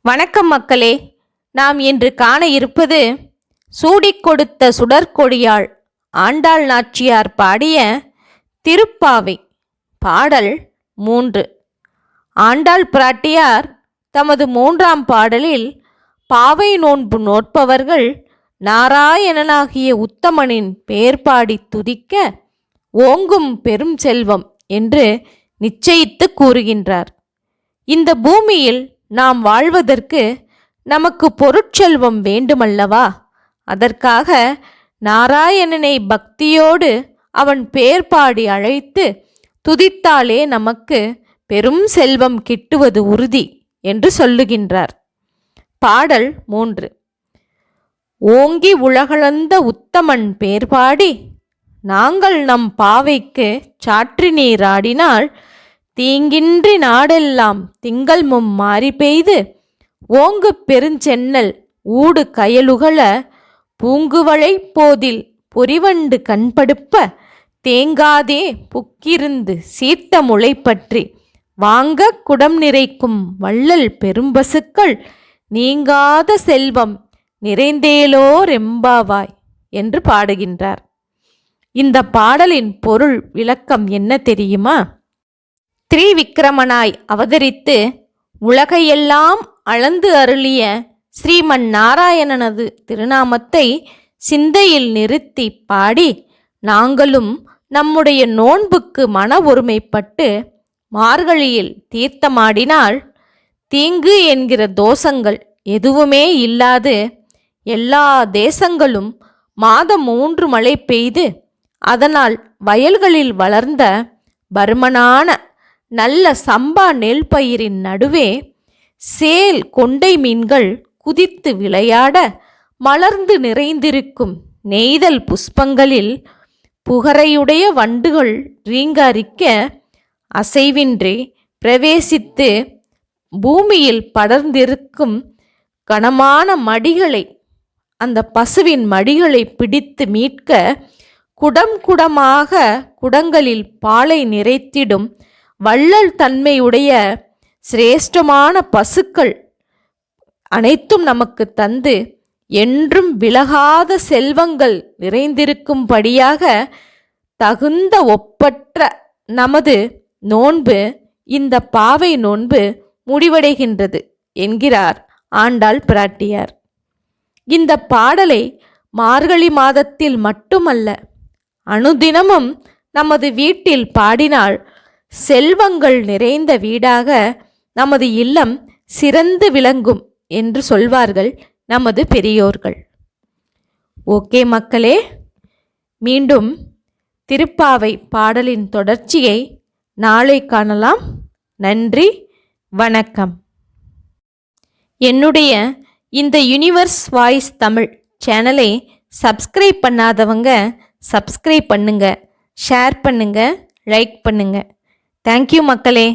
வணக்கம் மக்களே. நாம் இன்று காண இருப்பது சூடிக் கொடுத்த சுடற்கொடியாள் ஆண்டாள் நாச்சியார் பாடிய திருப்பாவை பாடல் 3. ஆண்டாள் பிராட்டியார் தமது 3ஆம் பாடலில் பாவை நோன்பு நோற்பவர்கள் நாராயணனாகிய உத்தமனின் பெயர் பாடி துதிக்க ஓங்கும் பெரும் செல்வம் என்று நிச்சயித்து கூறுகின்றார். இந்த பூமியில் நாம் வாழ்வதற்கு நமக்கு பொருட்செல்வம் வேண்டுமல்லவா? அதற்காக நாராயணனை பக்தியோடு அவன் பேர் பாடி அழைத்து துதித்தாலே நமக்கு பெரும் செல்வம் கிட்டுவது உறுதி என்று சொல்லுகின்றார். பாடல் 3. ஓங்கி உலகளந்த உத்தமன் பேர் பாடி நாங்கள் நம் பாவைக்கு சாற்றி நீராடினால் தீங்கின்றி நாடெல்லாம் திங்கள் மாறி பெய்து ஓங்கு பெருஞ்சென்னல் ஊடு கயலுகள பூங்குவளை போதில் பொறிவண்டு கண்படுப்ப தேங்காதே புக்கிருந்து சீர்த்த முளை பற்றி வாங்க குடம் நிறைக்கும் வள்ளல் பெரும்பசுக்கள் நீங்காத செல்வம் நிறைந்தேலோரெம்பாவாய் என்று பாடுகின்றார். இந்த பாடலின் பொருள் விளக்கம் என்ன தெரியுமா? திரிவிக்கிரமனாய் அவதரித்து உலகையெல்லாம் அளந்து அருளிய ஸ்ரீமன் நாராயணனது திருநாமத்தை சிந்தையில் நிறுத்தி பாடி நாங்களும் நம்முடைய நோன்புக்கு மன ஒருமைப்பட்டு மார்கழியில் தீர்த்தமாடினால் தீங்கு என்கிற தோஷங்கள் எதுவுமே இல்லாது எல்லா தேசங்களும் மாதம் 3 மழை பெய்து அதனால் வயல்களில் வளர்ந்த பருமனான நல்ல சம்பா நெல் பயிரின் நடுவே சேல் கொண்டை மீன்கள் குதித்து விளையாட மலர்ந்து நிறைந்திருக்கும் நெய்தல் புஷ்பங்களில் புகரையுடைய வண்டுகள் ரீங்காரிக்க அசைவின்றி பிரவேசித்து பூமியில் படர்ந்திருக்கும் கனமான மடிகளை அந்த பசுவின் மடிகளை பிடித்து மீட்க குடம் குடமாக குடங்களில் பாலை நிறைத்திடும் வள்ளல் தன்மையுடைய சிரேஷ்டமான பசுக்கள் அனைத்தும் நமக்கு தந்து என்றும் விலகாத செல்வங்கள் நிறைந்திருக்கும்படியாக தகுந்த ஒப்பற்ற நமது நோன்பு இந்த பாவை நோன்பு முடிவடைகின்றது என்கிறார் ஆண்டாள் பிராட்டியார். இந்த பாடலை மார்கழி மாதத்தில் மட்டுமல்ல அனுதினமும் நமது வீட்டில் பாடினால் செல்வங்கள் நிறைந்த வீடாக நமது இல்லம் சிறந்து விளங்கும் என்று சொல்வார்கள் நமது பெரியோர்கள். ஓகே மக்களே, மீண்டும் திருப்பாவை பாடலின் தொடர்ச்சியை நாளை காணலாம். நன்றி, வணக்கம். என்னுடைய இந்த யுனிவர்ஸ் வாய்ஸ் தமிழ் சேனலை சப்ஸ்கிரைப் பண்ணாதவங்க சப்ஸ்கிரைப் பண்ணுங்க, ஷேர் பண்ணுங்க, லைக் பண்ணுங்க. தேங்க்யூ மக்களே.